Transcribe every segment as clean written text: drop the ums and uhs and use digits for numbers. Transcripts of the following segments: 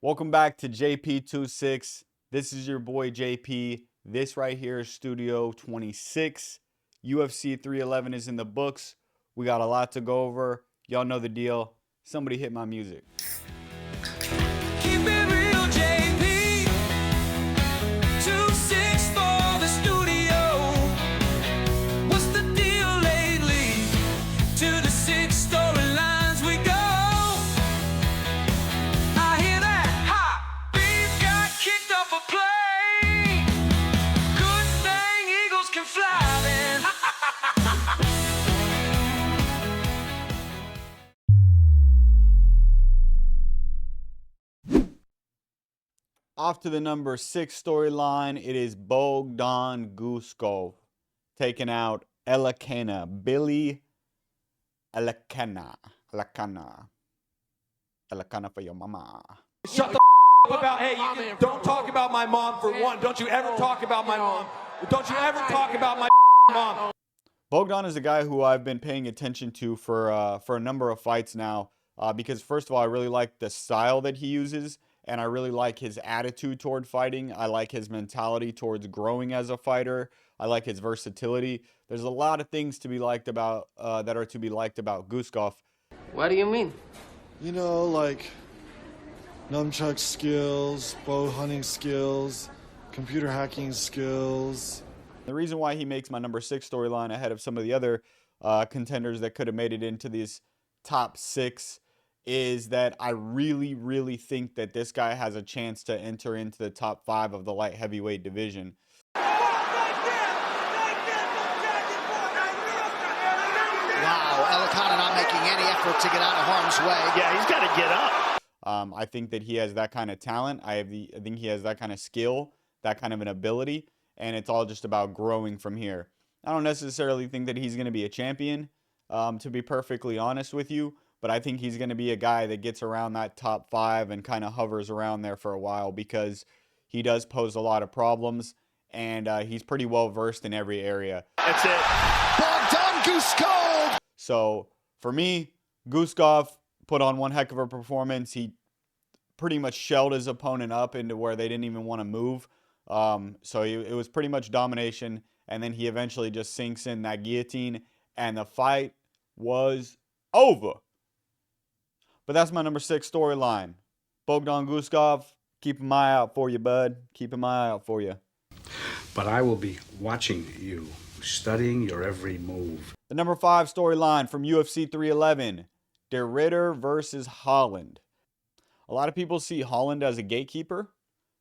Welcome back to JP26. This is your boy JP. This right here is Studio 26. UFC 311 is in the books. We got a lot to go over. Y'all know the deal. Somebody hit my music. Keep it real, JP. 26 for the studio. What's the deal lately? To the 6 storylines we go. I hear that. Ha! Beef got kicked off a plane. Good thing eagles can fly then. Off to the number 6 storyline. It is Bogdan Guskov taking out Billy Elakana for your mama. Shut the up about, hey, don't talk about my mom for one. Don't you ever talk about my mom. Don't you ever talk about my mom. Bogdan is a guy who I've been paying attention to for a number of fights now because, first of all, I really like the style that he uses, and I really like his attitude toward fighting. I like his mentality towards growing as a fighter. I like his versatility. There's a lot of things to be liked about that are to be liked about Guskov. What do you mean? You know, like nunchuck skills, bow hunting skills, computer hacking skills. The reason why he makes my number 6 storyline ahead of some of the other contenders that could have made it into these top 6 is that I really, really think that this guy has a chance to enter into the top 5 of the light heavyweight division. Wow, Elakana not making any effort to get out of harm's way. Yeah, he's got to get up. I think that he has that kind of talent. I think he has that kind of skill, that kind of an ability, and it's all just about growing from here. I don't necessarily think that he's going to be a champion, to be perfectly honest with you, but I think he's going to be a guy that gets around that top 5 and kind of hovers around there for a while because he does pose a lot of problems, and he's pretty well versed in every area. That's it. Bogdan Guskov! So for me, Guskov put on one heck of a performance. He pretty much shelled his opponent up into where they didn't even want to move. So it was pretty much domination, and then he eventually just sinks in that guillotine, and the fight was over. But that's my number 6 storyline. Bogdan Guskov, keep my eye out for you, bud. Keep my eye out for you. But I will be watching you, studying your every move. The number 5 storyline from UFC 311, De Ridder versus Holland. A lot of people see Holland as a gatekeeper.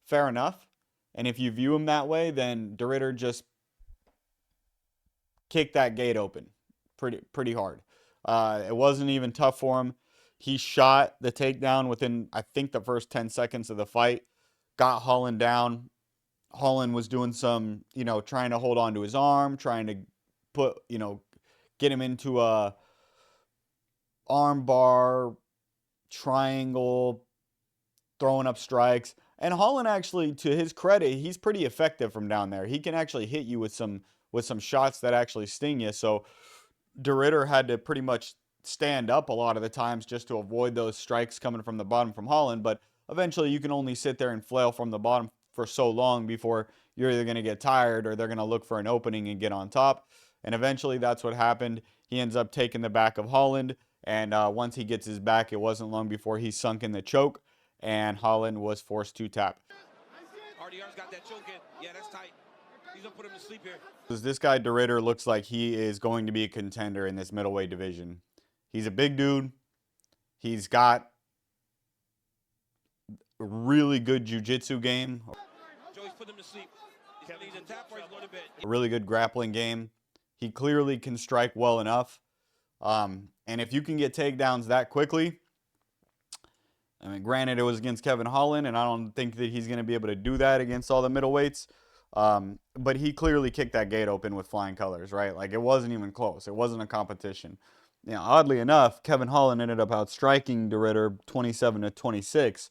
Fair enough. And if you view him that way, then De Ridder just kicked that gate open pretty hard. It wasn't even tough for him. He shot the takedown within, I think, the first 10 seconds of the fight. Got Holland down. Holland was doing some, trying to hold on to his arm, trying to put, get him into a arm bar, triangle, throwing up strikes. And Holland actually, to his credit, he's pretty effective from down there. He can actually hit you with some shots that actually sting you. So De Ridder had to pretty much stand up a lot of the times just to avoid those strikes coming from the bottom from Holland. But eventually you can only sit there and flail from the bottom for so long before you're either going to get tired or they're going to look for an opening and get on top. And eventually that's what happened. He ends up taking the back of Holland. And once he gets his back, it wasn't long before he sunk in the choke. And Holland was forced to tap. RDR's got that choke in. Yeah, that's tight. He's going to put him to sleep here. This guy, De Ridder, looks like he is going to be a contender in this middleweight division. He's a big dude. He's got a really good jiu-jitsu game. Joey's put him to sleep. He's a tap or he's going to bed. A really good grappling game. He clearly can strike well enough. And if you can get takedowns that quickly, I mean, granted, it was against Kevin Holland, and I don't think that he's going to be able to do that against all the middleweights. But he clearly kicked that gate open with flying colors, right? Like, it wasn't even close. It wasn't a competition. Oddly enough, Kevin Holland ended up outstriking De Ridder 27-26.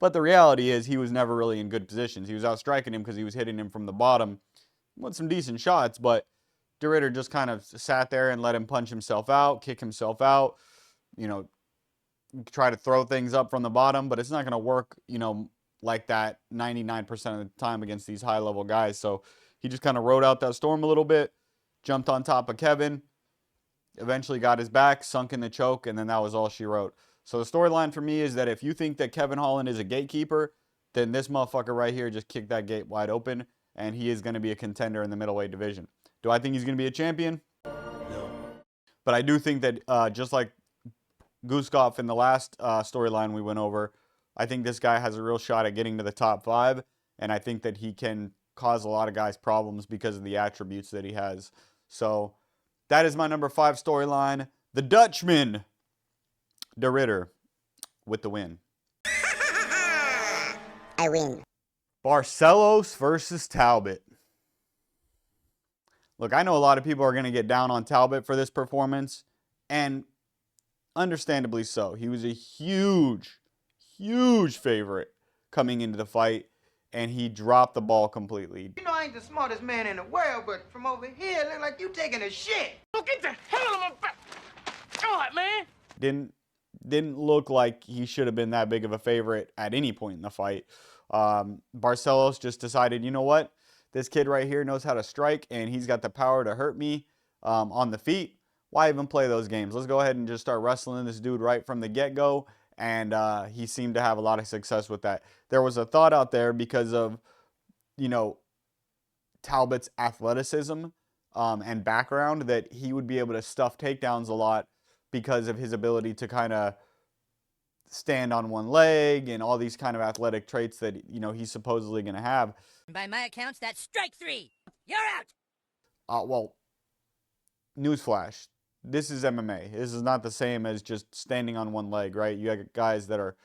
But the reality is he was never really in good positions. He was outstriking him because he was hitting him from the bottom with some decent shots, but De Ridder just kind of sat there and let him punch himself out, kick himself out, try to throw things up from the bottom, but it's not going to work, like that 99% of the time against these high-level guys. So he just kind of rode out that storm a little bit, jumped on top of Kevin, eventually got his back, sunk in the choke, and then that was all she wrote. So the storyline for me is that if you think that Kevin Holland is a gatekeeper, then this motherfucker right here just kicked that gate wide open, and he is going to be a contender in the middleweight division. Do I think he's going to be a champion? No. But I do think that just like Guskov in the last storyline we went over, I think this guy has a real shot at getting to the top 5, and I think that he can cause a lot of guys problems because of the attributes that he has. So that is my number 5 storyline. The Dutchman, De Ridder, with the win. I win. Barcelos versus Talbot. Look, I know a lot of people are going to get down on Talbot for this performance, and understandably so. He was a huge favorite coming into the fight, and he dropped the ball completely. You know I ain't the smartest man in the world, but from over here, it look like you taking a shit. Look at the hell of my back. God, man. Didn't look like he should have been that big of a favorite at any point in the fight. Barcelos just decided, you know what? This kid right here knows how to strike, and he's got the power to hurt me on the feet. Why even play those games? Let's go ahead and just start wrestling this dude right from the get-go. And he seemed to have a lot of success with that. There was a thought out there because of, Talbot's athleticism and background that he would be able to stuff takedowns a lot because of his ability to kind of stand on one leg and all these kind of athletic traits that, he's supposedly going to have. By my accounts, that's strike 3. You're out. Well, newsflash. This is MMA. This is not the same as just standing on one leg, right? You have guys that are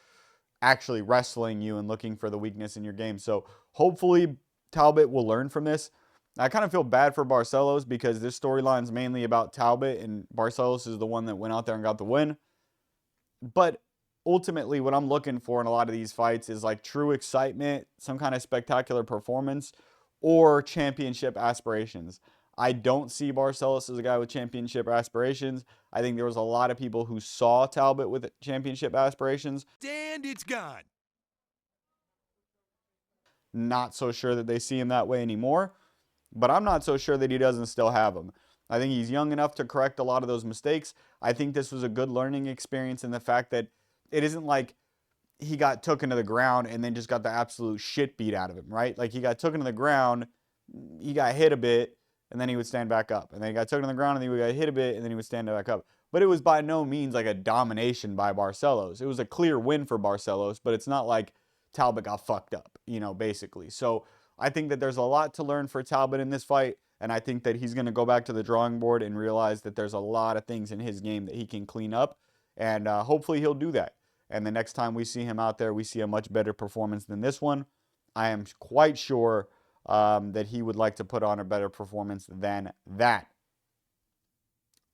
actually wrestling you and looking for the weakness in your game. So hopefully Talbot will learn from this. I kind of feel bad for Barcelos because this storyline is mainly about Talbot, and Barcelos is the one that went out there and got the win. But ultimately, what I'm looking for in a lot of these fights is like true excitement, some kind of spectacular performance, or championship aspirations. I don't see Barcelos as a guy with championship aspirations. I think there was a lot of people who saw Talbot with championship aspirations. And it's gone. Not so sure that they see him that way anymore, but I'm not so sure that he doesn't still have them. I think he's young enough to correct a lot of those mistakes. I think this was a good learning experience in the fact that it isn't like he got taken to the ground and then just got the absolute shit beat out of him, right? Like he got taken to the ground, he got hit a bit, and then he would stand back up. And then he got taken to the ground, and then he got hit a bit, and then he would stand back up. But it was by no means like a domination by Barcelos. It was a clear win for Barcelos, but it's not like Talbot got fucked up, basically. So I think that there's a lot to learn for Talbot in this fight, and I think that he's going to go back to the drawing board and realize that there's a lot of things in his game that he can clean up, and hopefully he'll do that. And the next time we see him out there, we see a much better performance than this one. I am quite sure that he would like to put on a better performance than that.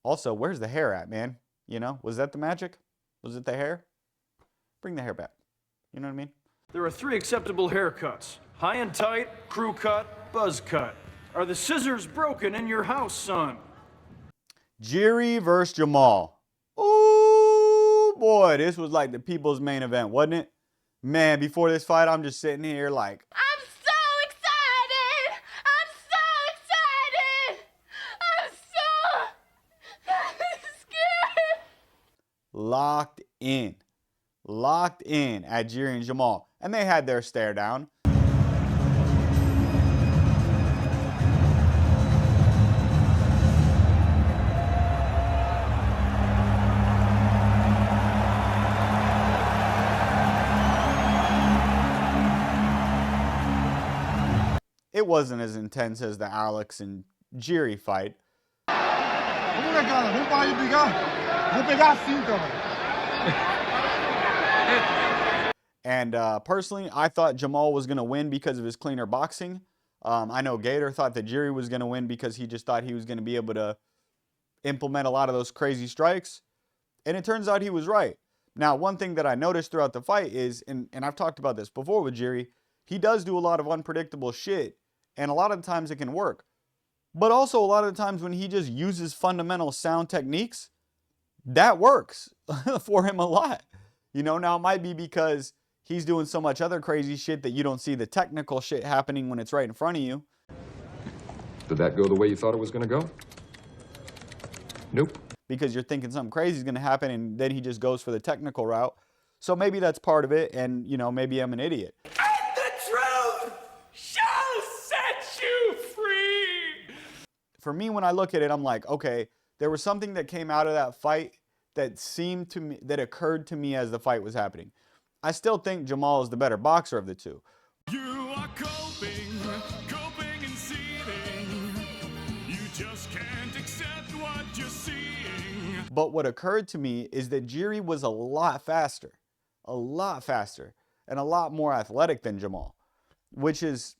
Also, where's the hair at, man? Was that the magic? Was it the hair? Bring the hair back. You know what I mean? There are 3 acceptable haircuts. High and tight, crew cut, buzz cut. Are the scissors broken in your house, son? Jiri versus Jamal. Oh, boy, this was like the people's main event, wasn't it? Man, before this fight, I'm just sitting here like, I'm so excited! I'm so scared! Locked in at Jiri and Jamal. And they had their stare down. It wasn't as intense as the Alex and Jiri fight. And personally, I thought Jamal was going to win because of his cleaner boxing. I know Gator thought that Jiri was going to win because he just thought he was going to be able to implement a lot of those crazy strikes. And it turns out he was right. Now, one thing that I noticed throughout the fight is, and I've talked about this before with Jiri, he does do a lot of unpredictable shit. And a lot of the times it can work. But also a lot of the times when he just uses fundamental sound techniques, that works for him a lot. You know, now it might be because he's doing so much other crazy shit that you don't see the technical shit happening when it's right in front of you. Did that go the way you thought it was going to go? Nope. Because you're thinking something crazy is going to happen, and then he just goes for the technical route. So maybe that's part of it, and, you know, maybe I'm an idiot. And the truth shall set you free. For me, when I look at it, I'm like, okay, there was something that came out of that fight that seemed to me, that occurred to me as the fight was happening. I still think Jamal is the better boxer of the two. You are coping and seething. You just can't accept what you're seeing. But what occurred to me is that Jiri was a lot faster, and a lot more athletic than Jamal, which is,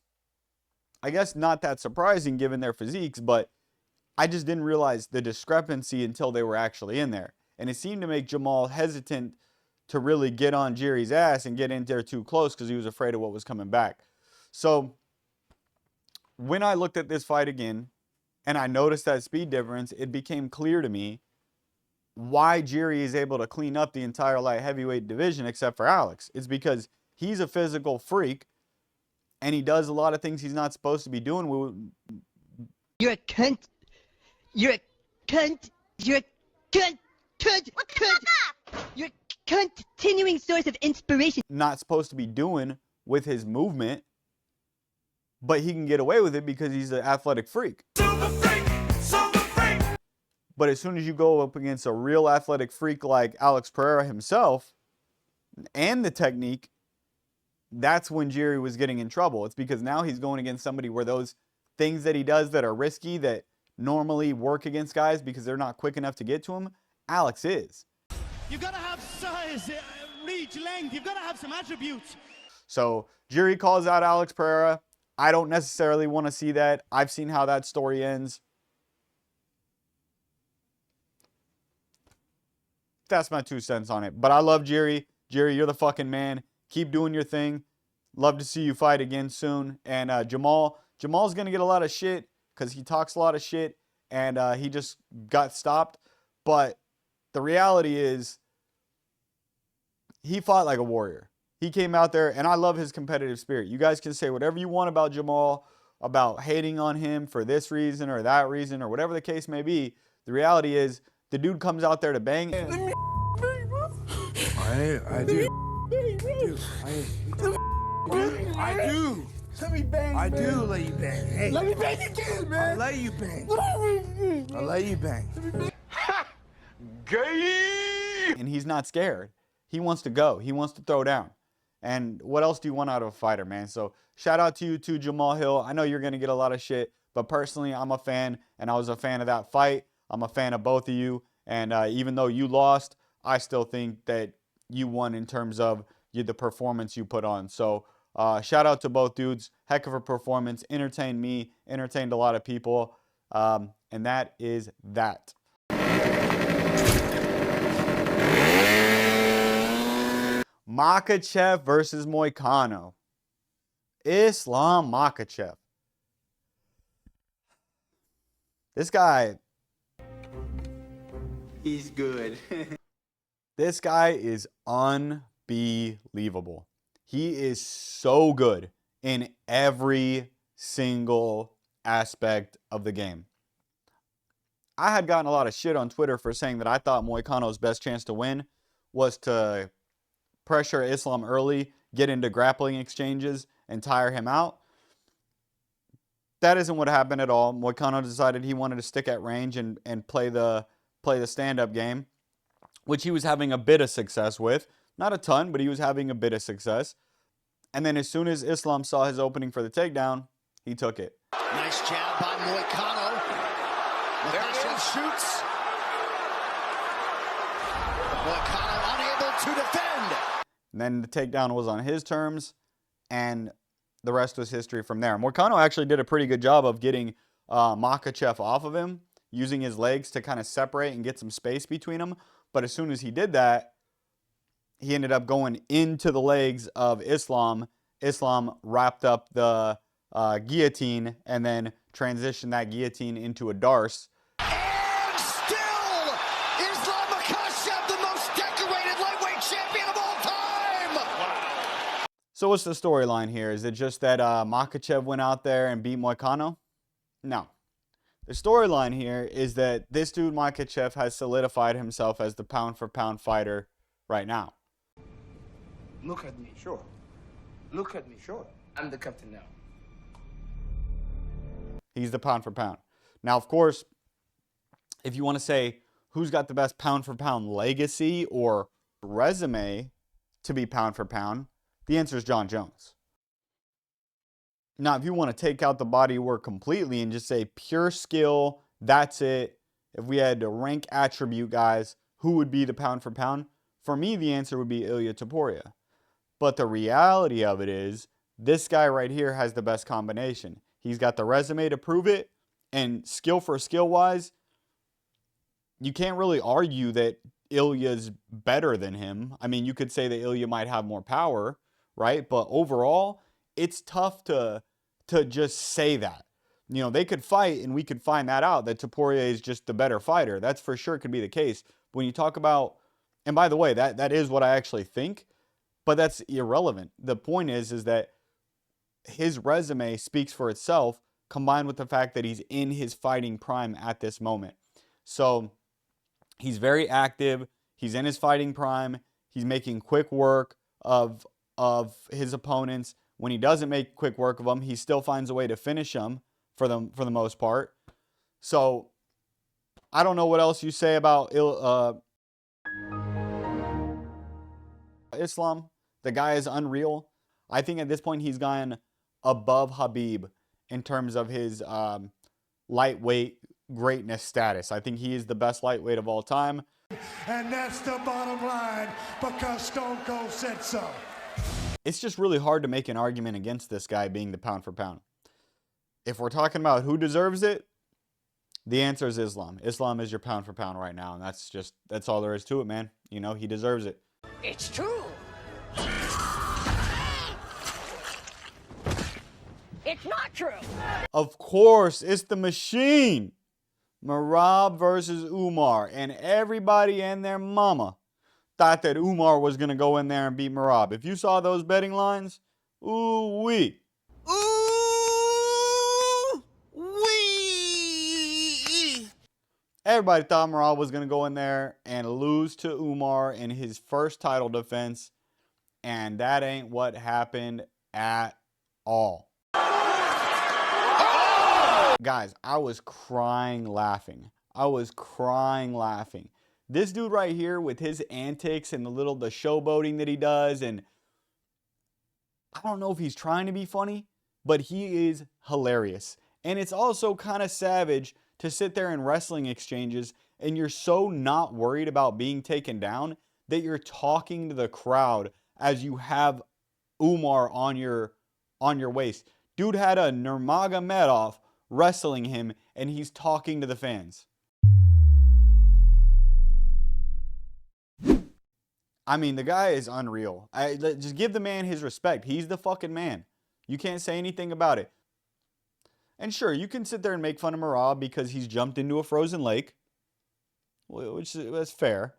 I guess, not that surprising given their physiques, but I just didn't realize the discrepancy until they were actually in there. And it seemed to make Jamal hesitant to really get on Jiri's ass and get in there too close because he was afraid of what was coming back. So when I looked at this fight again and I noticed that speed difference, it became clear to me why Jiri is able to clean up the entire light heavyweight division except for Alex. It's because he's a physical freak and he does a lot of things he's not supposed to be doing. You're a cunt. You're a cunt. You're a cunt. Cunt. Cunt. You're a continuing source of inspiration. Not supposed to be doing with his movement, but he can get away with it because he's an athletic freak. Super freak. But as soon as you go up against a real athletic freak like Alex Pereira himself and the technique, that's when Jiri was getting in trouble. It's because now he's going against somebody where those things that he does that are risky, that normally work against guys because they're not quick enough to get to him, Alex is. You've got to have size, reach, length. You've got to have some attributes. So Jiri calls out Alex Pereira. I don't necessarily want to see that. I've seen how that story ends. That's my 2 cents on it. But I love Jiri. Jiri, you're the fucking man. Keep doing your thing. Love to see you fight again soon. And Jamal's going to get a lot of shit because he talks a lot of shit and he just got stopped. But the reality is he fought like a warrior. He came out there, and I love his competitive spirit. You guys can say whatever you want about Jamal, about hating on him for this reason or that reason or whatever the case may be. The reality is the dude comes out there to bang. I do. I do. Let me bang. I do let you bang. Hey. Let me bang again, man. I let you bang. I let you bang. Gay. And he's not scared. He wants to go. He wants to throw down. And what else do you want out of a fighter, man? So shout out to you too, Jamal Hill. I know you're going to get a lot of shit, but personally, I'm a fan, and I was a fan of that fight. I'm a fan of both of you. And even though you lost, I still think that you won in terms of the performance you put on. So shout out to both dudes. Heck of a performance. Entertained me. Entertained a lot of people. And that is that. Makhachev versus Moicano. Islam Makhachev. This guy... He's good. This guy is unbelievable. He is so good in every single aspect of the game. I had gotten a lot of shit on Twitter for saying that I thought Moicano's best chance to win was to pressure Islam early, get into grappling exchanges, and tire him out. That isn't what happened at all. Moicano decided he wanted to stick at range and play the stand-up game, which he was having a bit of success with. Not a ton, but he was having a bit of success. And then as soon as Islam saw his opening for the takedown, he took it. Nice jab by Moicano. Makhachev shoots. Moicano unable to defend. And then the takedown was on his terms, and the rest was history from there. Moicano actually did a pretty good job of getting Makhachev off of him, using his legs to kind of separate and get some space between them. But as soon as he did that, he ended up going into the legs of Islam. Islam wrapped up the guillotine and then transitioned that guillotine into a darce. And still, Islam Makhachev, the most decorated lightweight champion of all So what's the storyline here? Is it just that Makhachev went out there and beat Moicano? No. The storyline here is that this dude Makhachev has solidified himself as the pound-for-pound fighter right now. Look at me. Sure. Look at me. Sure. I'm the captain now. He's the pound-for-pound. Now, of course, if you want to say who's got the best pound-for-pound legacy or resume to be pound-for-pound, the answer is John Jones. Now, if you want to take out the body work completely and just say pure skill, that's it. If we had to rank attribute guys, who would be the pound for pound? For me, the answer would be Ilya Topuria. But the reality of it is, this guy right here has the best combination. He's got the resume to prove it, and skill for skill wise, you can't really argue that Ilya's better than him. I mean, you could say that Ilya might have more power, right? But overall, it's tough to just say that. You know, they could fight and we could find that out, that Topuria is just the better fighter. That's for sure could be the case. When you talk about, and by the way, that is what I actually think, but that's irrelevant. The point is that his resume speaks for itself, combined with the fact that he's in his fighting prime at this moment. So he's very active. He's in his fighting prime. He's making quick work of his opponents. When he doesn't make quick work of them, he still finds a way to finish them for the most part. So I don't know what else you say about Islam. The guy is unreal. I think at this point he's gone above Khabib in terms of his lightweight greatness status. I think he is the best lightweight of all time. And that's the bottom line, because Stone Cold said so. It's just really hard to make an argument against this guy being the pound for pound. If we're talking about who deserves it, the answer is Islam. Islam is your pound for pound right now, and that's all there is to it, man. You know, he deserves it. It's true. It's not true. Of course, it's the machine. Merab versus Umar, and everybody and their mama thought that Umar was going to go in there and beat Merab. If you saw those betting lines, ooh-wee. Ooh-wee. Everybody thought Merab was going to go in there and lose to Umar in his first title defense, and that ain't what happened at all. Guys, I was crying laughing. This dude right here with his antics and the showboating that he does, and I don't know if he's trying to be funny, but he is hilarious. And it's also kind of savage to sit there in wrestling exchanges and you're so not worried about being taken down that you're talking to the crowd as you have Umar on your waist. Dude had a Nurmagomedov wrestling him and he's talking to the fans. I mean, the guy is unreal. Just give the man his respect. He's the fucking man. You can't say anything about it. And sure, you can sit there and make fun of Merab because he's jumped into a frozen lake, which is fair.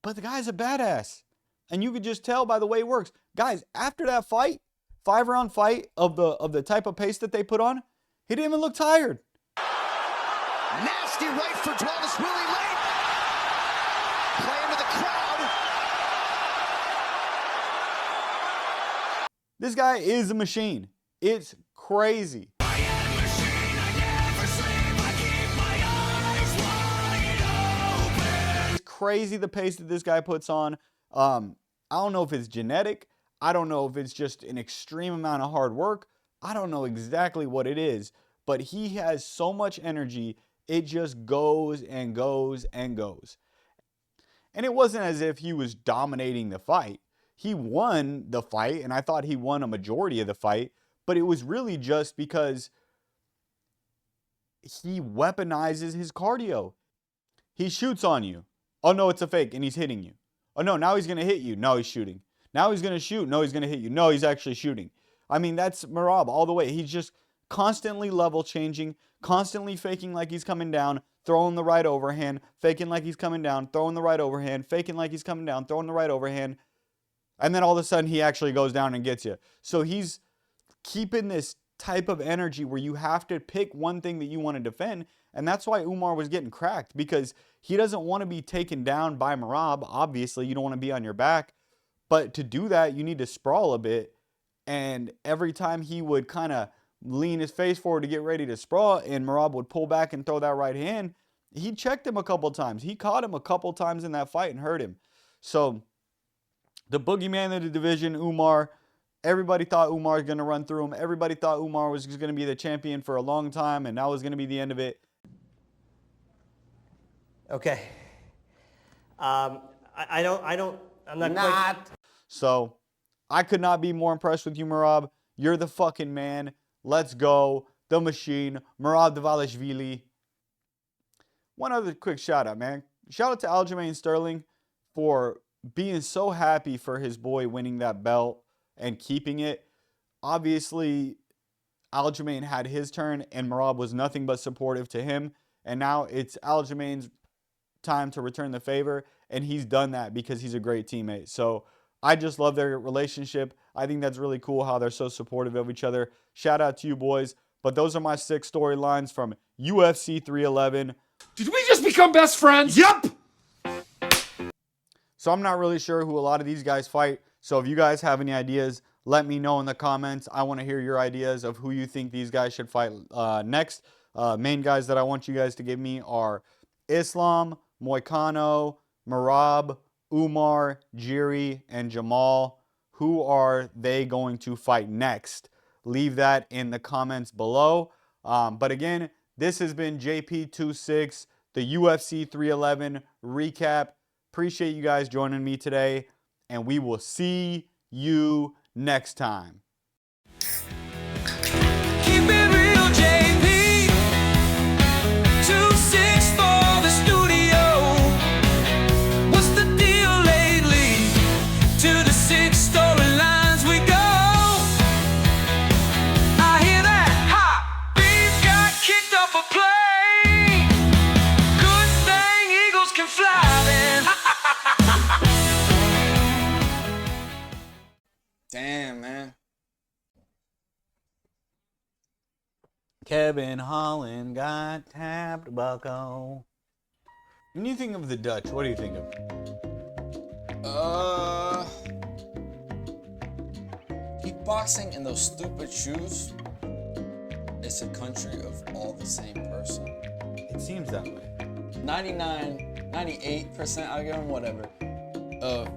But the guy's a badass. And you could just tell by the way it works. Guys, after that fight, 5-round fight of the type of pace that they put on, he didn't even look tired. Nasty right for Dwalis Willie late. Playing to the crowd. This guy is a machine. It's crazy. It's crazy the pace that this guy puts on. I don't know if it's genetic. I don't know if it's just an extreme amount of hard work. I don't know exactly what it is, but he has so much energy, it just goes and goes and goes. And it wasn't as if he was dominating the fight. He won the fight, and I thought he won a majority of the fight, but it was really just because he weaponizes his cardio. He shoots on you. Oh no, it's a fake, and he's hitting you. Oh no, now he's going to hit you. No, he's shooting. Now he's going to shoot. No, he's going to hit you. No, he's actually shooting. I mean, that's Merab all the way. He's just constantly level changing, constantly faking like he's coming down, throwing the right overhand, faking like he's coming down, throwing the right overhand, faking like he's coming down, throwing the right overhand. And then all of a sudden he actually goes down and gets you. So he's keeping this type of energy where you have to pick one thing that you want to defend. And that's why Umar was getting cracked, because he doesn't want to be taken down by Merab. Obviously, you don't want to be on your back. But to do that, you need to sprawl a bit. And every time he would kind of lean his face forward to get ready to sprawl, and Merab would pull back and throw that right hand, he checked him a couple times. He caught him a couple times in that fight and hurt him. So the boogeyman of the division, Umar, everybody thought Umar was going to run through him. Everybody thought Umar was going to be the champion for a long time, and that was going to be the end of it. Okay. I'm not quite... So I could not be more impressed with you, Merab. You're the fucking man. Let's go. The machine. Merab Dvalishvili. One other quick shout out, man. Shout out to Aljamain Sterling for being so happy for his boy winning that belt and keeping it. Obviously, Aljamain had his turn and Merab was nothing but supportive to him. And now it's Aljamain's time to return the favor. And he's done that because he's a great teammate. So I just love their relationship. I think that's really cool how they're so supportive of each other. Shout out to you boys. But those are my 6 storylines from UFC 311. Did we just become best friends? Yep! So I'm not really sure who a lot of these guys fight. So if you guys have any ideas, let me know in the comments. I want to hear your ideas of who you think these guys should fight next. Main guys that I want you guys to give me are Islam, Moicano, Merab, Umar, Jiri, and Jamal. Who are they going to fight next? Leave that in the comments below. But again, this has been JP26, the UFC 311 recap. Appreciate you guys joining me today, and we will see you next time. Keep it real, JP. 26 for the studio. What's the deal lately? To the 6 storylines we go. I hear that. Ha! Beef got kicked off a plane. Good thing eagles can fly then. Damn, man. Kevin Holland got tapped, bucko. When you think of the Dutch, what do you think of? Kickboxing in those stupid shoes. It's a country of all the same person. It seems that way. 98%, I'll give them whatever, of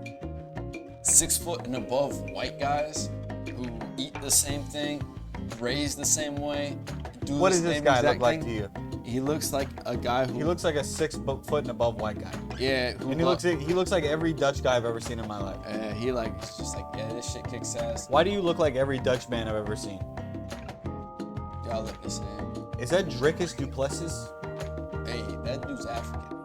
6 foot and above white guys who eat the same thing, raised the same way, do What the does this same guy exact look like thing. to you? He looks like a guy who... He looks like a 6 foot and above white guy. Yeah. And he looks like every Dutch guy I've ever seen in my life. He like, it's just like, yeah, this shit kicks ass. Why do you look like every Dutch man I've ever seen? Y'all look the same. Is that Dricus Duplessis? Hey, that dude's African.